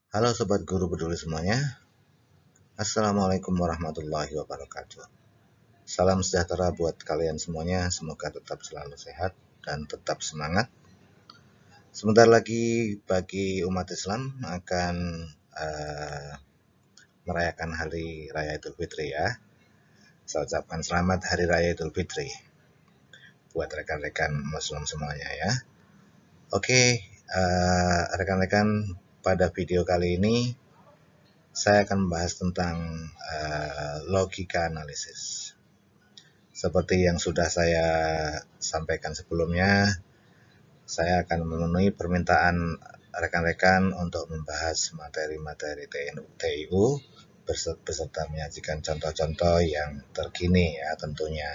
Halo Sobat Guru Peduli semuanya. Assalamualaikum warahmatullahi wabarakatuh. Salam sejahtera buat kalian semuanya. Semoga tetap selalu sehat dan tetap semangat. Sebentar lagi bagi umat Islam akan merayakan Hari Raya Idul Fitri ya. Saya ucapkan selamat Hari Raya Idul Fitri buat rekan-rekan Muslim semuanya ya. Oke, rekan-rekan, pada video kali ini saya akan membahas tentang logika analisis. Seperti yang sudah saya sampaikan sebelumnya, saya akan memenuhi permintaan rekan-rekan untuk membahas materi-materi TIU beserta menyajikan contoh-contoh yang terkini ya tentunya.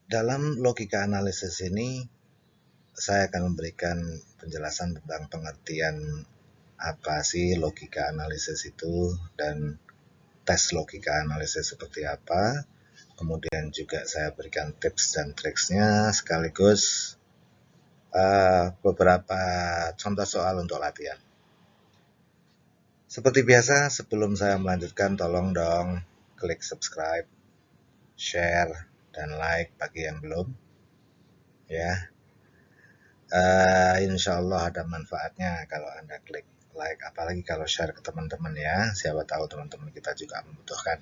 Dalam logika analisis ini saya akan memberikan penjelasan tentang pengertian apa sih logika analisis itu dan tes logika analisis seperti apa. Kemudian juga saya berikan tips dan triksnya sekaligus beberapa contoh soal untuk latihan. Seperti biasa, sebelum saya melanjutkan, tolong dong klik subscribe, share, dan like bagi yang belum. Ya, insya Allah ada manfaatnya kalau Anda klik like, apalagi kalau share ke teman-teman ya. Siapa tahu teman-teman kita juga membutuhkan.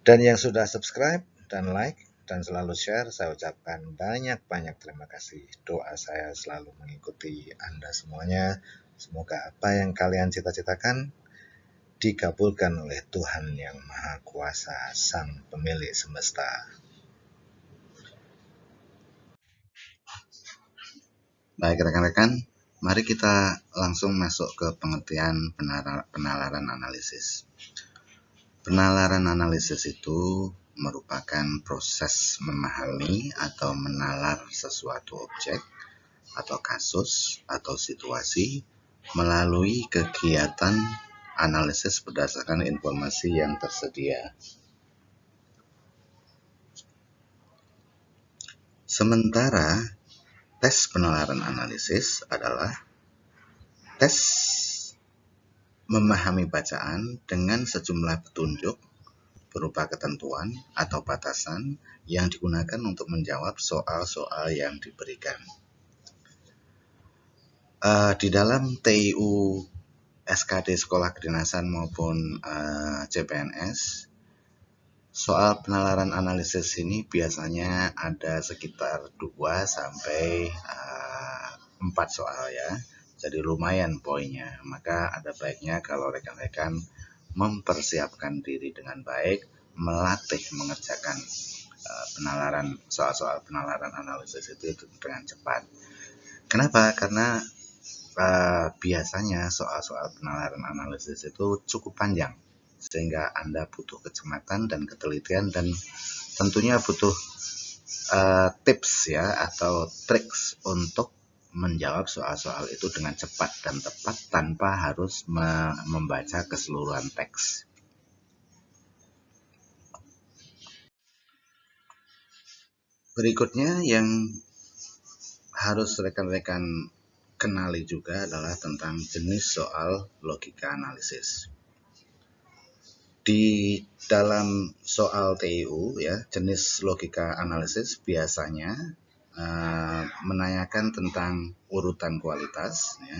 Dan yang sudah subscribe dan like dan selalu share, saya ucapkan banyak-banyak terima kasih. Doa saya selalu mengikuti Anda semuanya. Semoga apa yang kalian cita-citakan dikabulkan oleh Tuhan yang Maha Kuasa, Sang Pemilik Semesta. Baik rekan-rekan, mari kita langsung masuk ke pengertian penalaran analisis. Penalaran analisis itu merupakan proses memahami atau menalar sesuatu objek atau kasus atau situasi melalui kegiatan analisis berdasarkan informasi yang tersedia. Sementara tes penalaran analisis adalah tes memahami bacaan dengan sejumlah petunjuk berupa ketentuan atau batasan yang digunakan untuk menjawab soal-soal yang diberikan. Di dalam TIU SKD Sekolah Kedinasan maupun CPNS, soal penalaran analisis ini biasanya ada sekitar 2 sampai 4 soal ya. Jadi lumayan poinnya. Maka ada baiknya kalau rekan-rekan mempersiapkan diri dengan baik, melatih mengerjakan penalaran soal-soal penalaran analisis itu dengan cepat. Kenapa? Karena biasanya soal-soal penalaran analisis itu cukup panjang, sehingga Anda butuh kecermatan dan ketelitian dan tentunya butuh tips ya atau triks untuk menjawab soal-soal itu dengan cepat dan tepat tanpa harus membaca keseluruhan teks. Berikutnya yang harus rekan-rekan kenali juga adalah tentang jenis soal logika analisis. Di dalam soal TIU ya, jenis logika analisis biasanya menanyakan tentang urutan kualitas ya.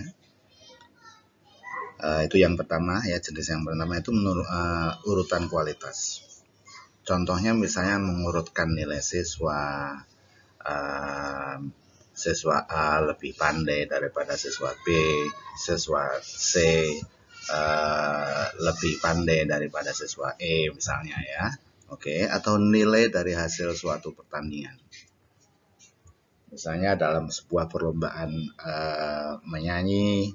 Itu yang pertama ya, jenis yang pertama itu urutan kualitas. Contohnya misalnya mengurutkan nilai siswa, siswa A lebih pandai daripada siswa B, siswa C lebih pandai daripada siswa E misalnya ya. Oke, atau nilai dari hasil suatu pertandingan. Misalnya dalam sebuah perlombaan menyanyi,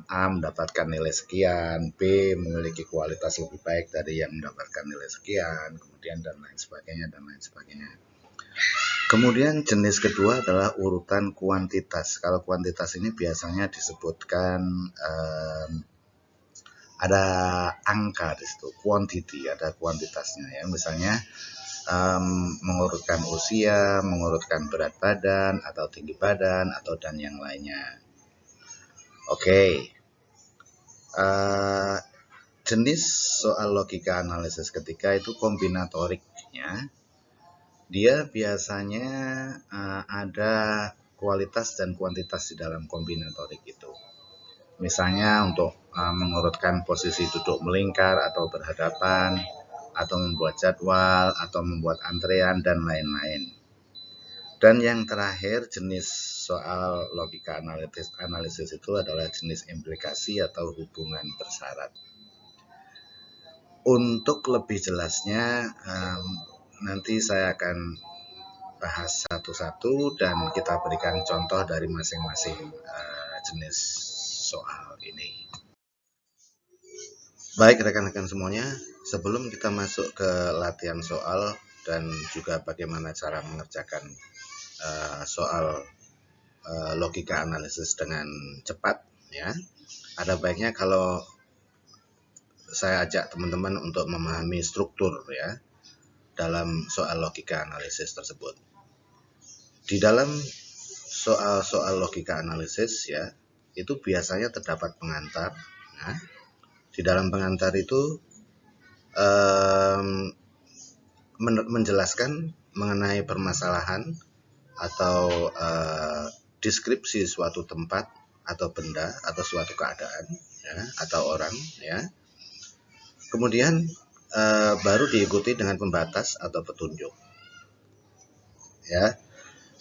A mendapatkan nilai sekian, B memiliki kualitas lebih baik dari yang mendapatkan nilai sekian, kemudian dan lain sebagainya dan lain sebagainya. Kemudian jenis kedua adalah urutan kuantitas. Kalau kuantitas ini biasanya disebutkan ada angka di situ, quantity, ada kuantitasnya ya. Misalnya mengurutkan usia, mengurutkan berat badan atau tinggi badan atau dan yang lainnya. Oke. Jenis soal logika analisis ketiga itu kombinatoriknya. Dia biasanya ada kualitas dan kuantitas di dalam kombinatorik itu. Misalnya untuk mengurutkan posisi duduk melingkar atau berhadapan, atau membuat jadwal, atau membuat antrean, dan lain-lain. Dan yang terakhir, jenis soal logika analisis itu adalah jenis implikasi atau hubungan bersyarat. Untuk lebih jelasnya, nanti saya akan bahas satu-satu dan kita berikan contoh dari masing-masing jenis soal ini. Baik rekan-rekan semuanya, sebelum kita masuk ke latihan soal dan juga bagaimana cara mengerjakan soal logika analisis dengan cepat, ya, ada baiknya kalau saya ajak teman-teman untuk memahami struktur ya dalam soal logika analisis tersebut. Di dalam soal-soal logika analisis ya, itu biasanya terdapat pengantar. Nah, di dalam pengantar itu menjelaskan mengenai permasalahan atau deskripsi suatu tempat atau benda atau suatu keadaan ya, atau orang ya. Kemudian baru diikuti dengan pembatas atau petunjuk. Ya.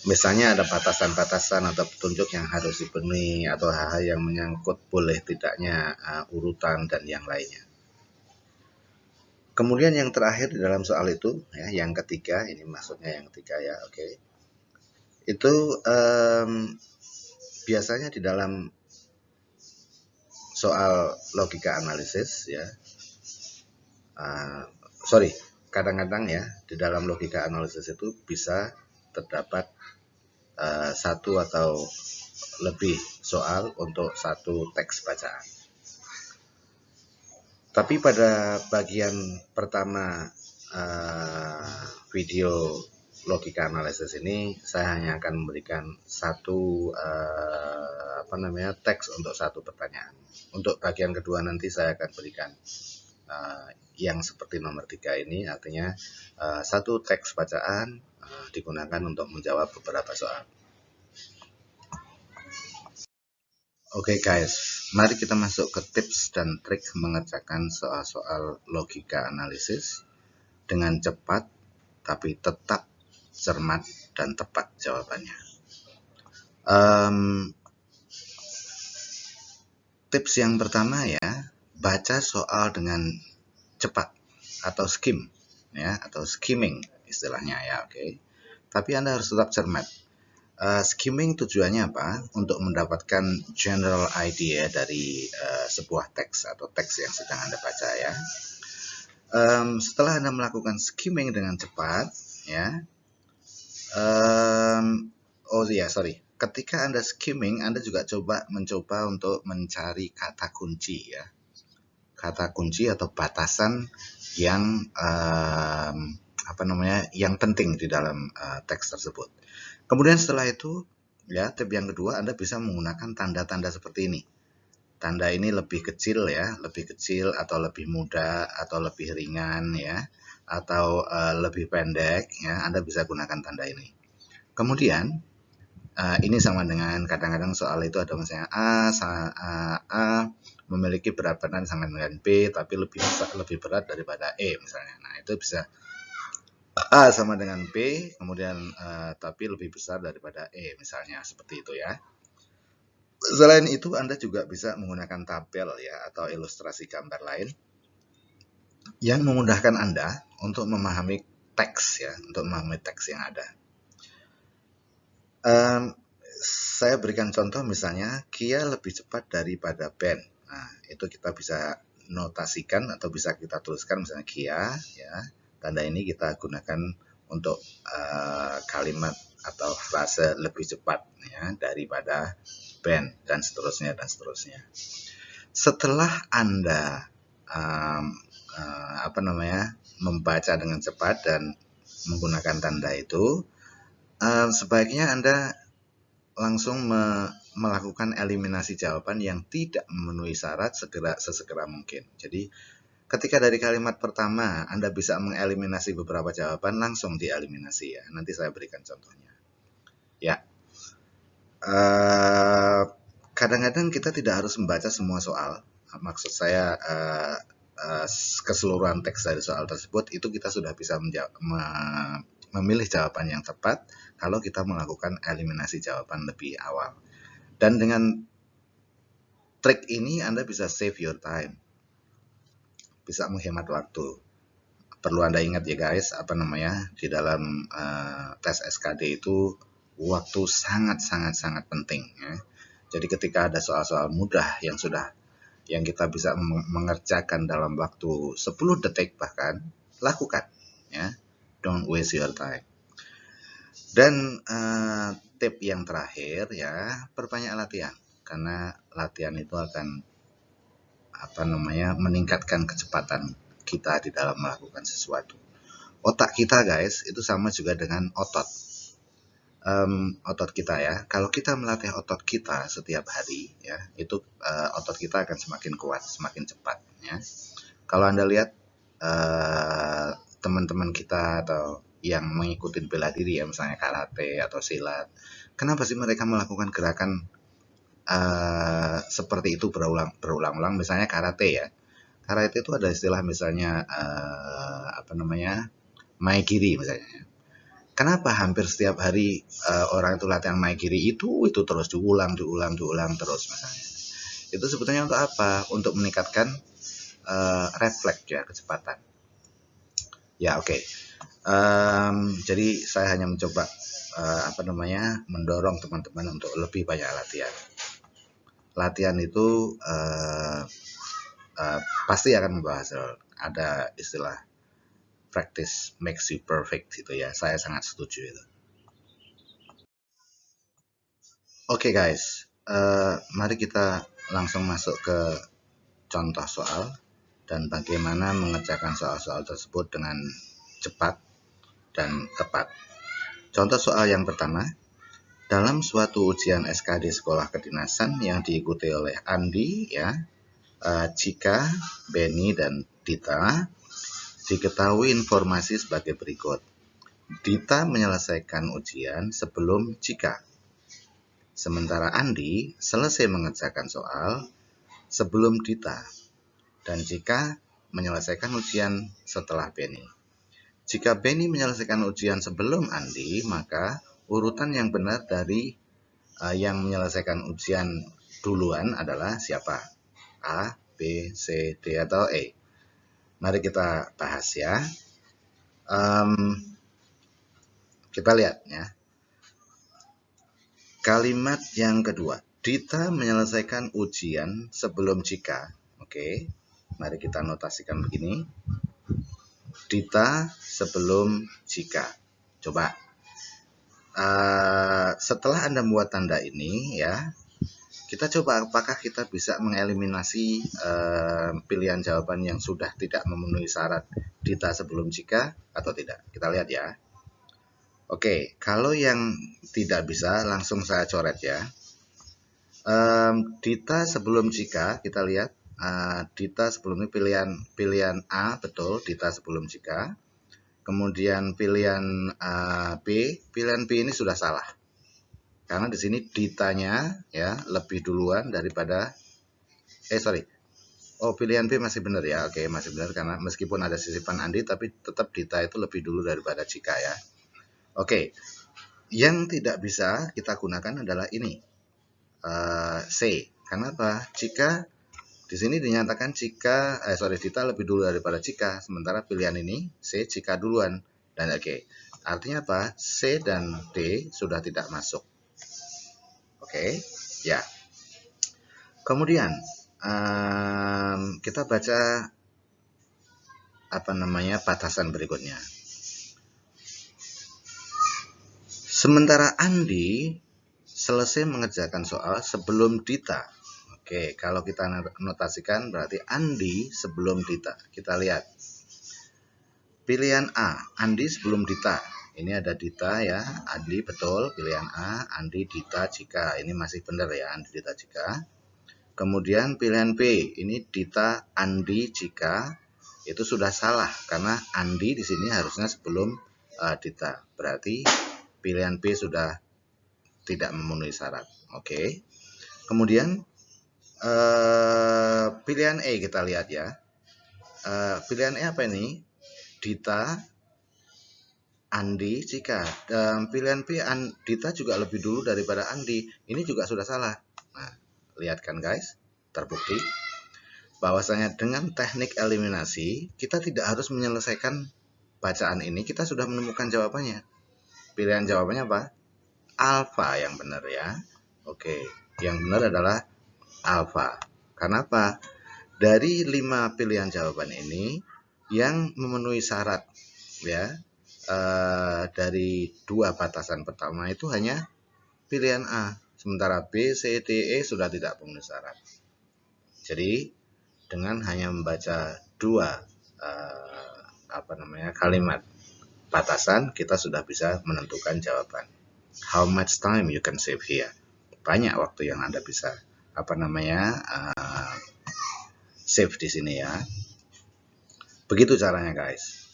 Misalnya ada batasan-batasan atau petunjuk yang harus dipenuhi atau hal-hal yang menyangkut boleh tidaknya urutan dan yang lainnya. Kemudian yang terakhir di dalam soal itu, ya, yang ketiga, ini maksudnya yang ketiga ya, oke. Itu biasanya di dalam soal logika analisis ya, kadang-kadang ya di dalam logika analisis itu bisa terdapat satu atau lebih soal untuk satu teks bacaan. Tapi pada bagian pertama video logika analisis ini saya hanya akan memberikan satu teks untuk satu pertanyaan. Untuk bagian kedua nanti saya akan berikan yang seperti nomor 3 ini, artinya satu teks bacaan digunakan untuk menjawab beberapa soal. Oke guys, mari kita masuk ke tips dan trik mengerjakan soal-soal logika analisis dengan cepat tapi tetap cermat dan tepat jawabannya. Tips yang pertama ya, baca soal dengan cepat atau skim ya, atau skimming istilahnya ya, oke. Tapi Anda harus tetap cermat. Skimming tujuannya apa? Untuk mendapatkan general idea dari sebuah teks atau teks yang sedang Anda baca ya. Setelah Anda melakukan skimming dengan cepat ya, ketika Anda skimming, Anda juga mencoba untuk mencari kata kunci ya, kata kunci atau batasan yang yang penting di dalam teks tersebut. Kemudian setelah itu, ya, tip yang kedua, Anda bisa menggunakan tanda-tanda seperti ini. Tanda ini lebih kecil ya, lebih kecil atau lebih muda atau lebih ringan ya, atau lebih pendek ya, Anda bisa gunakan tanda ini. Kemudian ini sama dengan kadang-kadang soal itu ada misalnya A memiliki berat badan sama dengan B tapi lebih berat daripada E misalnya. Nah, itu bisa A sama dengan B, kemudian tapi lebih besar daripada E, misalnya seperti itu ya. Selain itu, Anda juga bisa menggunakan tabel ya atau ilustrasi gambar lain yang memudahkan Anda untuk memahami teks ya, untuk memahami teks yang ada. Saya berikan contoh misalnya, Kia lebih cepat daripada Ben. Nah, itu kita bisa notasikan atau bisa kita tuliskan misalnya Kia ya. Tanda ini kita gunakan untuk kalimat atau frase lebih cepat ya daripada Ben dan seterusnya dan seterusnya. Setelah Anda membaca dengan cepat dan menggunakan tanda itu, sebaiknya Anda langsung melakukan eliminasi jawaban yang tidak memenuhi syarat sesegera mungkin. Jadi ketika dari kalimat pertama Anda bisa mengeliminasi beberapa jawaban, langsung dieliminasi ya. Nanti saya berikan contohnya. Ya, kadang-kadang kita tidak harus membaca semua soal. Maksud saya keseluruhan teks dari soal tersebut itu kita sudah bisa memilih jawaban yang tepat kalau kita melakukan eliminasi jawaban lebih awal. Dan dengan trik ini Anda bisa save your time, bisa menghemat waktu. Perlu Anda ingat ya guys, di dalam tes SKD itu waktu sangat penting ya. Jadi ketika ada soal-soal mudah yang kita bisa mengerjakan dalam waktu 10 detik bahkan, lakukan ya. Don't waste your time. Dan tip yang terakhir ya, perbanyak latihan, karena latihan itu akan meningkatkan kecepatan kita di dalam melakukan sesuatu. Otak kita guys itu sama juga dengan otot. Otot kita ya, kalau kita melatih otot kita setiap hari ya, itu otot kita akan semakin kuat, semakin cepat ya. Kalau Anda lihat teman-teman kita atau yang mengikuti bela diri ya, misalnya karate atau silat, kenapa sih mereka melakukan gerakan seperti itu berulang-ulang? Misalnya karate ya, karate itu ada istilah misalnya maegiri misalnya. Kenapa hampir setiap hari orang itu latihan maegiri itu terus diulang terus misalnya? Itu sebetulnya untuk apa? Untuk meningkatkan refleks ya, kecepatan. Ya oke. Jadi saya hanya mencoba mendorong teman-teman untuk lebih banyak latihan. Latihan itu pasti akan membawa hasil. Ada istilah practice makes you perfect gitu ya. Saya sangat setuju itu. Oke guys, mari kita langsung masuk ke contoh soal dan bagaimana mengerjakan soal-soal tersebut dengan cepat dan tepat. Contoh soal yang pertama, dalam suatu ujian SKD sekolah kedinasan yang diikuti oleh Andi ya, Cika, Benny dan Dita, diketahui informasi sebagai berikut. Dita menyelesaikan ujian sebelum Cika. Sementara Andi selesai mengerjakan soal sebelum Dita, dan Cika menyelesaikan ujian setelah Benny. Jika Benny menyelesaikan ujian sebelum Andi, maka urutan yang benar dari yang menyelesaikan ujian duluan adalah siapa? A, B, C, D, atau E? Mari kita bahas ya. Kita lihat ya. Kalimat yang kedua, Dita menyelesaikan ujian sebelum Cika. Oke, mari kita notasikan begini. Dita sebelum Cika. Coba. Setelah Anda membuat tanda ini ya, kita coba apakah kita bisa mengeliminasi pilihan jawaban yang sudah tidak memenuhi syarat Dita sebelum Cika atau tidak. Kita lihat ya. Oke, kalau yang tidak bisa langsung saya coret ya. Dita sebelum Cika, kita lihat Dita sebelumnya pilihan A betul, Dita sebelum Cika. Kemudian pilihan pilihan B ini sudah salah. Karena di sini Ditanya ya lebih duluan daripada pilihan B masih benar ya. Oke, masih benar karena meskipun ada sisipan Andi tapi tetap Dita itu lebih dulu daripada Cika ya. Oke, yang tidak bisa kita gunakan adalah ini, C. Kenapa? Jika di sini dinyatakan Dita lebih dulu daripada Cika, sementara pilihan ini C, Cika duluan. Dan oke, artinya apa? C dan D sudah tidak masuk. Oke, ya. Kemudian kita baca batasan berikutnya. Sementara Andi selesai mengerjakan soal sebelum Dita. Oke, kalau kita notasikan berarti Andi sebelum Dita. Kita lihat. Pilihan A, Andi sebelum Dita. Ini ada Dita ya, Andi betul, pilihan A, Andi, Dita, Cika. Ini masih benar ya, Andi, Dita, Cika. Kemudian pilihan B, ini Dita, Andi, Cika. Itu sudah salah karena Andi di sini harusnya sebelum Dita. Berarti pilihan B sudah tidak memenuhi syarat. Oke. Kemudian pilihan E kita lihat ya. Pilihan E apa ini? Dita, Andi, Cika. Pilihan B, Dita juga lebih dulu daripada Andi. Ini juga sudah salah. Nah, lihat kan guys, terbukti bahwasanya dengan teknik eliminasi, kita tidak harus menyelesaikan bacaan ini, kita sudah menemukan jawabannya. Pilihan jawabannya apa? Alfa yang benar ya. Oke, yang benar adalah alfa. Kenapa? Dari 5 pilihan jawaban ini, yang memenuhi syarat ya, dari 2 batasan pertama itu hanya pilihan A, sementara B, C, D, E sudah tidak memenuhi syarat. Jadi dengan hanya membaca 2 kalimat batasan, kita sudah bisa menentukan jawaban. How much time you can save here? Banyak waktu yang Anda bisa save di sini ya. Begitu caranya guys.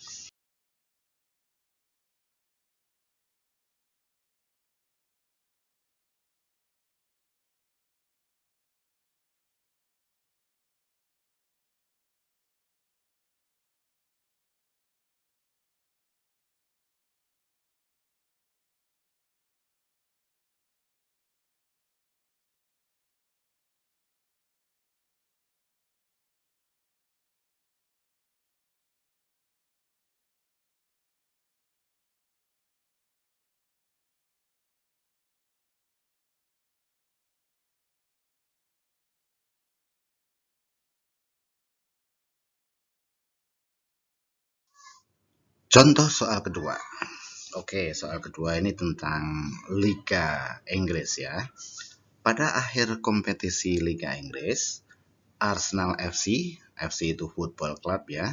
Contoh soal kedua. Oke, soal kedua ini tentang Liga Inggris ya. Pada akhir kompetisi Liga Inggris, Arsenal FC, FC itu football club ya,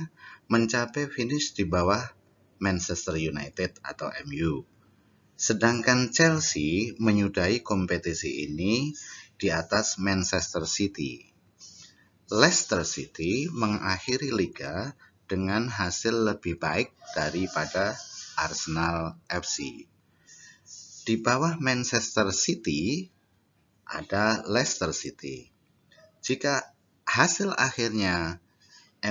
mencapai finish di bawah Manchester United atau MU. Sedangkan Chelsea menyudahi kompetisi ini di atas Manchester City. Leicester City mengakhiri liga dengan hasil lebih baik daripada Arsenal FC. Di bawah Manchester City ada Leicester City. Jika hasil akhirnya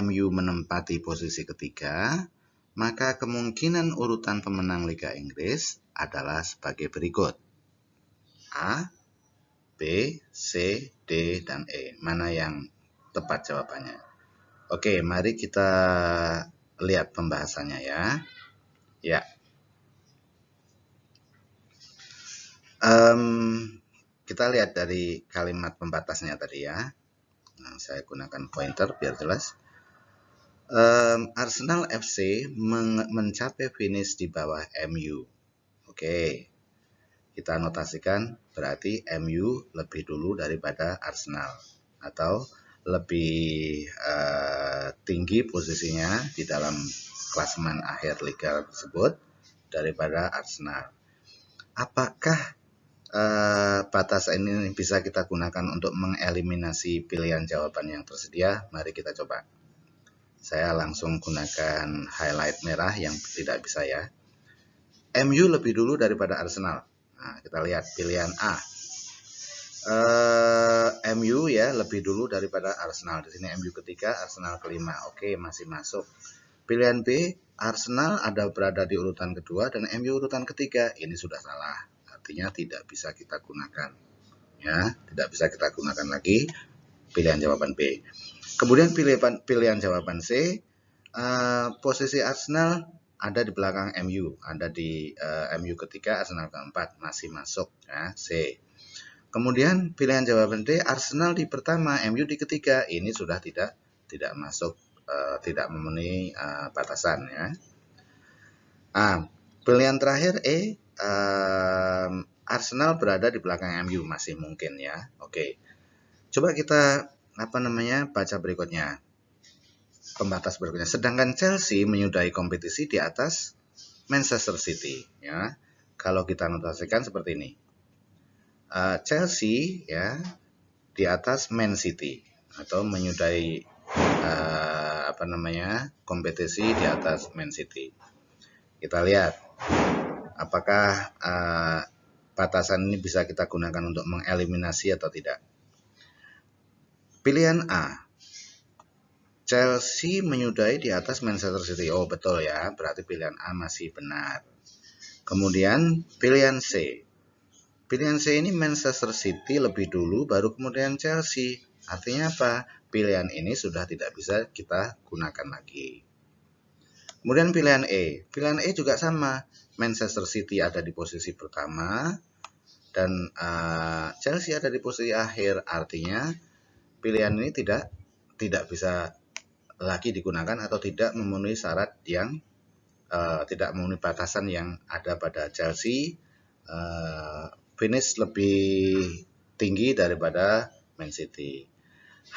MU menempati posisi ketiga, maka kemungkinan urutan pemenang Liga Inggris adalah sebagai berikut. A, B, C, D, dan E. Mana yang tepat jawabannya? Oke, mari kita lihat pembahasannya ya. Ya. Kita lihat dari kalimat pembatasnya tadi ya. Nah, saya gunakan pointer biar jelas. Arsenal FC mencapai finish di bawah MU. Oke, kita notasikan berarti MU lebih dulu daripada Arsenal atau lebih tinggi posisinya di dalam klasemen akhir liga tersebut daripada Arsenal. Apakah batasan ini bisa kita gunakan untuk mengeliminasi pilihan jawaban yang tersedia? Mari kita coba. Saya langsung gunakan highlight merah yang tidak bisa ya. MU lebih dulu daripada Arsenal. Nah, kita lihat pilihan A. MU ya lebih dulu daripada Arsenal. Di sini MU ketiga, Arsenal kelima. Oke, masih masuk. Pilihan B, Arsenal berada di urutan kedua dan MU urutan ketiga. Ini sudah salah. Artinya tidak bisa kita gunakan. Ya, tidak bisa kita gunakan lagi pilihan jawaban B. Kemudian pilihan jawaban C, posisi Arsenal ada di belakang MU, ada di MU ketiga, Arsenal keempat, masih masuk ya, C. Kemudian pilihan jawaban D, Arsenal di pertama, MU di ketiga, ini sudah tidak masuk, tidak memenuhi batasan ya. Pilihan terakhir E, Arsenal berada di belakang MU, masih mungkin ya. Oke, coba kita baca berikutnya. pembatas berikutnya. Sedangkan Chelsea menyudahi kompetisi di atas Manchester City. Ya, kalau kita notasikan seperti ini, Chelsea ya di atas Man City atau menyudahi kompetisi di atas Man City. Kita lihat apakah batasan ini bisa kita gunakan untuk mengeliminasi atau tidak. Pilihan A, Chelsea menyudahi di atas Manchester City. Oh betul ya, berarti pilihan A masih benar. Kemudian pilihan C. Pilihan C ini Manchester City lebih dulu baru kemudian Chelsea. Artinya apa? Pilihan ini sudah tidak bisa kita gunakan lagi. Kemudian pilihan E. Pilihan E juga sama. Manchester City ada di posisi pertama dan Chelsea ada di posisi akhir. Artinya pilihan ini tidak bisa lagi digunakan atau tidak memenuhi syarat yang tidak memenuhi batasan yang ada pada Chelsea. Finish lebih tinggi daripada Man City.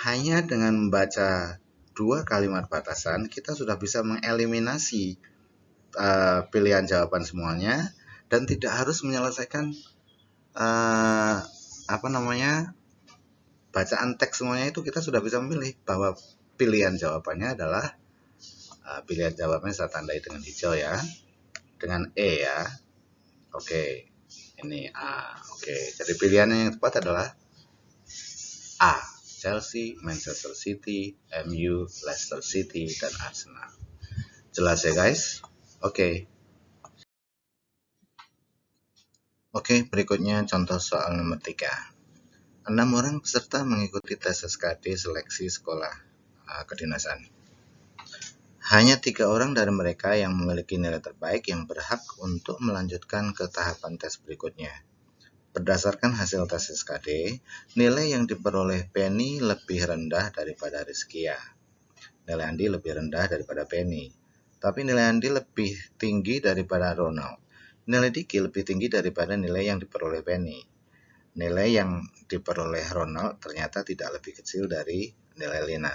Hanya dengan membaca 2 kalimat batasan kita sudah bisa mengeliminasi pilihan jawaban semuanya dan tidak harus menyelesaikan bacaan teks semuanya. Itu kita sudah bisa memilih bahwa pilihan jawabannya adalah pilihan jawabannya saya tandai dengan hijau ya, dengan E ya. Oke, ini A. Oke, jadi pilihan yang tepat adalah A. Chelsea, Manchester City, MU, Leicester City, dan Arsenal. Jelas ya guys? Oke. Oke, berikutnya contoh soal nomor 3. 6 orang peserta mengikuti tes SKD seleksi sekolah kedinasan. Hanya 3 orang dari mereka yang memiliki nilai terbaik yang berhak untuk melanjutkan ke tahapan tes berikutnya. Berdasarkan hasil tes SKD, nilai yang diperoleh Penny lebih rendah daripada Rizkia. Nilai Andi lebih rendah daripada Penny. Tapi nilai Andi lebih tinggi daripada Ronald. Nilai Diki lebih tinggi daripada nilai yang diperoleh Penny. Nilai yang diperoleh Ronald ternyata tidak lebih kecil dari nilai Lina.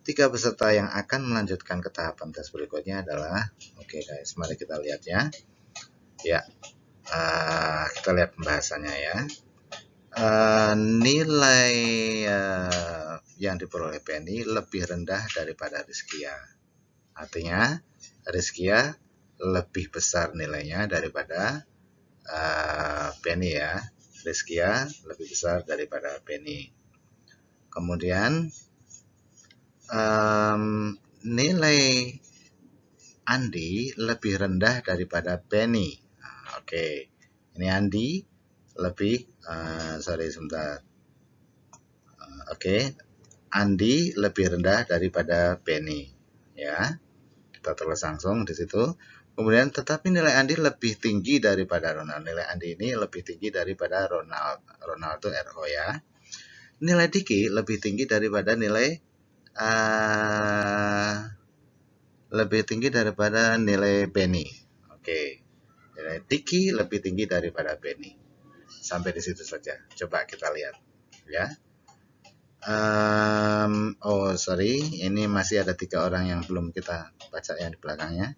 3 peserta yang akan melanjutkan ke tahapan tes berikutnya adalah, oke guys, mari kita lihat ya. Ya, kita lihat pembahasannya ya. Nilai yang diperoleh Penny lebih rendah daripada Rizkia. Artinya Rizkia lebih besar nilainya daripada Penny ya. Rizkia lebih besar daripada Penny. Kemudian nilai Andi lebih rendah daripada Penny. Oke, ini Andi lebih Andi lebih rendah daripada Penny ya. Kita tulis langsung di situ. Kemudian tetapi nilai Andi lebih tinggi daripada Ronald. Nilai Andi ini lebih tinggi daripada Ronald. Ronald itu RO ya. Nilai Diki lebih tinggi daripada nilai Penny. Oke. Nilai Diki lebih tinggi daripada Penny. Sampai di situ saja. Coba kita lihat ya. Ini masih ada 3 orang yang belum kita baca yang di belakangnya.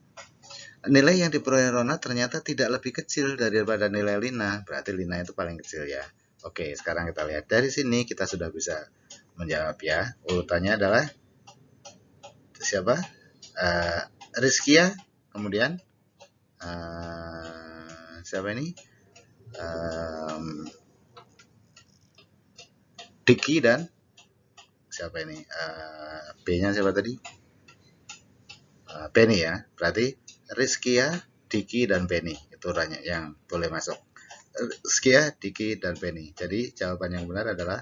Nilai yang diperoleh Ronald ternyata tidak lebih kecil daripada nilai Lina, berarti Lina itu paling kecil ya. Oke, sekarang kita lihat dari sini kita sudah bisa menjawab ya. Urutannya adalah siapa? Rizkia, kemudian siapa ini? Diki dan siapa ini? B-nya siapa tadi? Penny ya. Berarti Rizkia, Diki, dan Penny itu orangnya yang boleh masuk. Rizkia, Diki, dan Penny. Jadi jawaban yang benar adalah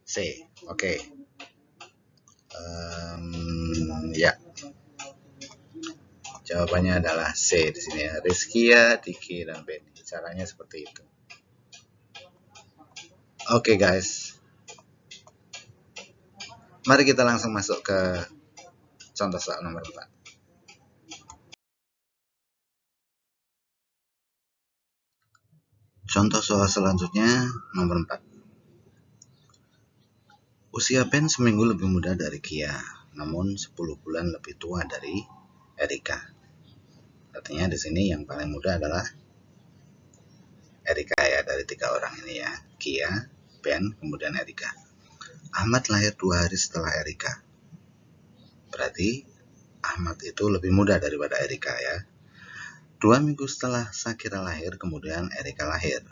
C. Oke. Ya. Jawabannya adalah C di sini ya. Rizkia, Diki, dan Penny. Caranya seperti itu. Oke guys. Mari kita langsung masuk ke contoh soal nomor 4. Contoh soal selanjutnya nomor 4. Usia Ben seminggu lebih muda dari Kia. namun 10 bulan lebih tua dari Erika. Artinya di sini yang paling muda adalah Erika ya, dari 3 orang ini ya, Kia, Ben, kemudian Erika. Ahmad lahir 2 hari setelah Erika. Berarti Ahmad itu lebih muda daripada Erika ya. 2 minggu setelah Shakira lahir, kemudian Erika lahir.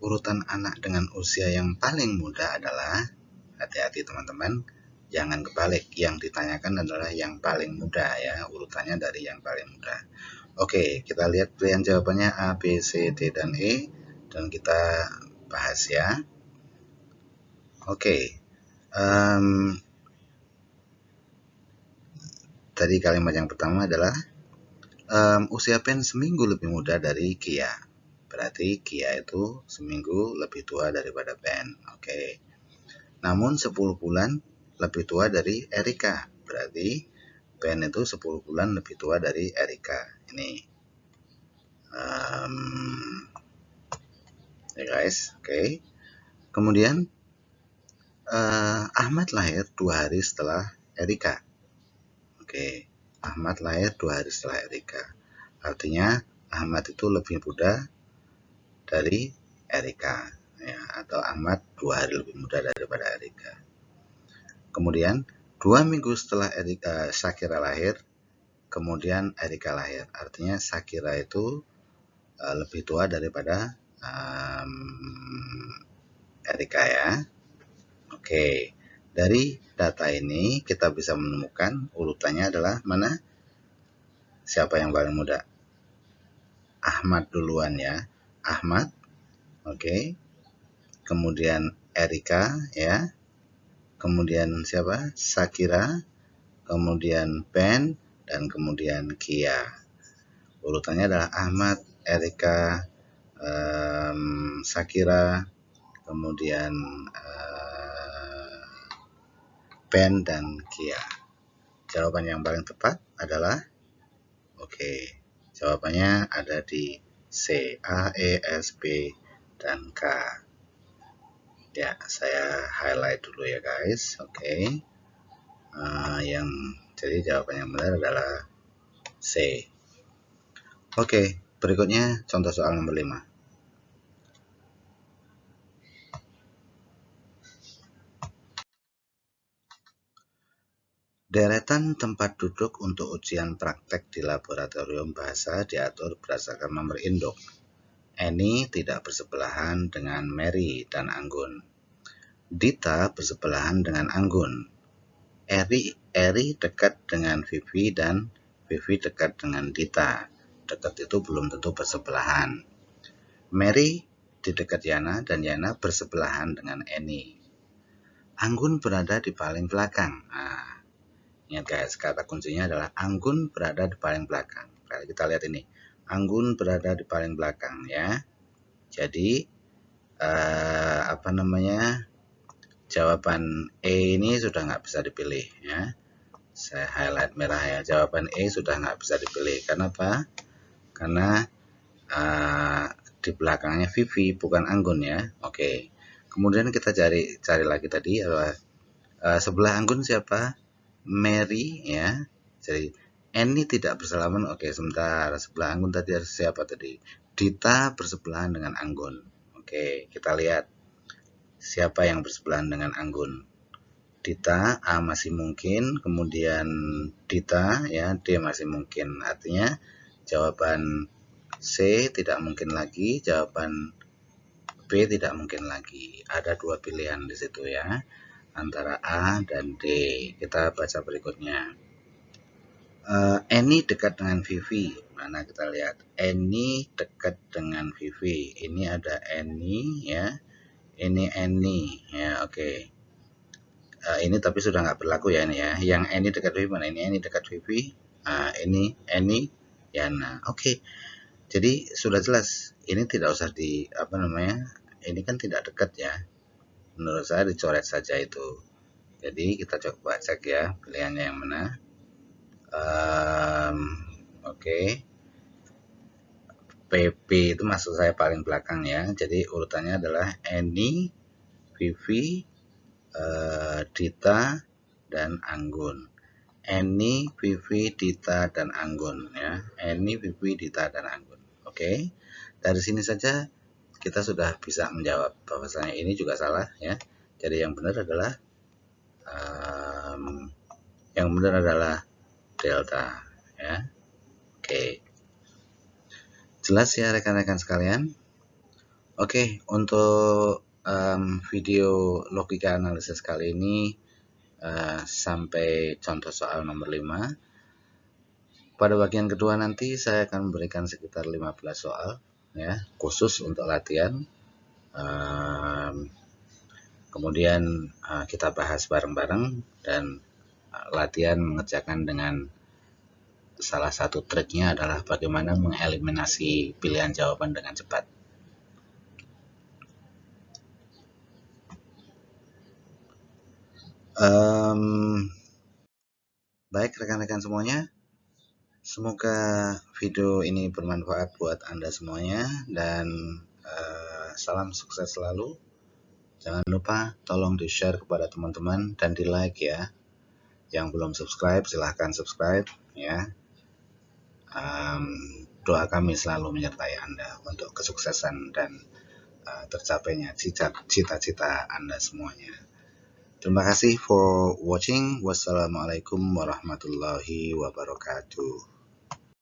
Urutan anak dengan usia yang paling muda adalah, hati-hati teman-teman, jangan kebalik. Yang ditanyakan adalah yang paling muda ya, urutannya dari yang paling muda. Oke, kita lihat pilihan jawabannya A, B, C, D, dan E, dan kita bahas ya. Oke, tadi kalimat yang pertama adalah usia Ben seminggu lebih muda dari Kia. Berarti Kia itu seminggu lebih tua daripada Ben. Oke. Namun 10 bulan lebih tua dari Erika. Berarti Ben itu 10 bulan lebih tua dari Erika. Ini. Ya guys, oke. Kemudian Ahmad lahir 2 hari setelah Erika. Oke. Ahmad lahir 2 hari setelah Erika. Artinya Ahmad itu lebih muda dari Erika ya, atau Ahmad 2 hari lebih muda daripada Erika. Kemudian 2 minggu setelah Shakira lahir, kemudian Erika lahir. Artinya Shakira itu lebih tua daripada Erika ya. Oke, dari data ini kita bisa menemukan urutannya adalah mana? Siapa yang paling muda? Ahmad duluan ya. Ahmad, oke. Kemudian Erika ya. Kemudian siapa? Shakira, kemudian Ben, dan kemudian Kia. Urutannya adalah Ahmad, Erika, Shakira, kemudian Ben, dan Kia. Jawaban yang paling tepat adalah jawabannya ada di C, A, E, S, B, dan K. Ya, saya highlight dulu ya guys. Jadi jawaban yang benar adalah C. Oke, berikutnya contoh soal nomor 5. Deretan tempat duduk untuk ujian praktek di laboratorium bahasa diatur berdasarkan nomor induk. Eni tidak bersebelahan dengan Mary dan Anggun. Dita bersebelahan dengan Anggun. Eri dekat dengan Vivi dan Vivi dekat dengan Dita. Dekat itu belum tentu bersebelahan. Mary di dekat Yana dan Yana bersebelahan dengan Eni. Anggun berada di paling belakang. Nah, ingat guys, kata kuncinya adalah Anggun berada di paling belakang. Kalau kita lihat ini, Anggun berada di paling belakang ya. Jadi jawaban E ini sudah nggak bisa dipilih ya. Saya highlight merah ya. Jawaban E sudah nggak bisa dipilih. Kenapa? Karena di belakangnya Vivi bukan Anggun ya. Oke. Kemudian kita cari lagi tadi sebelah Anggun siapa? Mary ya. Jadi Eni tidak bersalaman. Oke, sebentar. Sebelah Anggun tadi harus siapa tadi? Dita bersebelahan dengan Anggun. Oke, kita lihat siapa yang bersebelahan dengan Anggun. Dita, A masih mungkin, kemudian Dita ya, D masih mungkin. Artinya jawaban C tidak mungkin lagi, jawaban B tidak mungkin lagi. Ada 2 pilihan di situ ya, antara A dan D. Kita baca berikutnya. Eni dekat dengan Vivi. Mana kita lihat? Eni dekat dengan Vivi. Ini ada Eni ya. Ini Eni ya, oke. Ini tapi sudah nggak berlaku ya ini ya. Yang Eni dekat Vivi mana? Ini Eni dekat Vivi. Ini Eni Yana. Oke. Jadi sudah jelas. Ini tidak usah ini kan tidak dekat ya. Menurut saya dicoret saja itu. Jadi kita coba cek ya pilihannya yang mana. PP itu maksud saya paling belakang ya. Jadi urutannya adalah Eni, Vivi, Dita, dan Anggun. Eni, Vivi, Dita, dan Anggun ya. Eni, Vivi, Dita, dan Anggun. Oke. Dari sini saja kita sudah bisa menjawab bahwasanya ini juga salah ya. Jadi yang benar adalah delta ya. Oke. Jelas ya rekan-rekan sekalian? Oke, untuk video logika analisis kali ini sampai contoh soal nomor 5. Pada bagian kedua nanti saya akan memberikan sekitar 15 soal ya, khusus untuk latihan. Kemudian kita bahas bareng-bareng dan latihan mengerjakan dengan salah satu triknya adalah bagaimana mengeliminasi pilihan jawaban dengan cepat. Baik rekan-rekan semuanya, semoga video ini bermanfaat buat Anda semuanya dan salam sukses selalu. Jangan lupa tolong di-share kepada teman-teman dan di-like ya. Yang belum subscribe silahkan subscribe ya. Doa kami selalu menyertai Anda untuk kesuksesan dan tercapainya cita-cita Anda semuanya. Terima kasih for watching. Wassalamualaikum warahmatullahi wabarakatuh.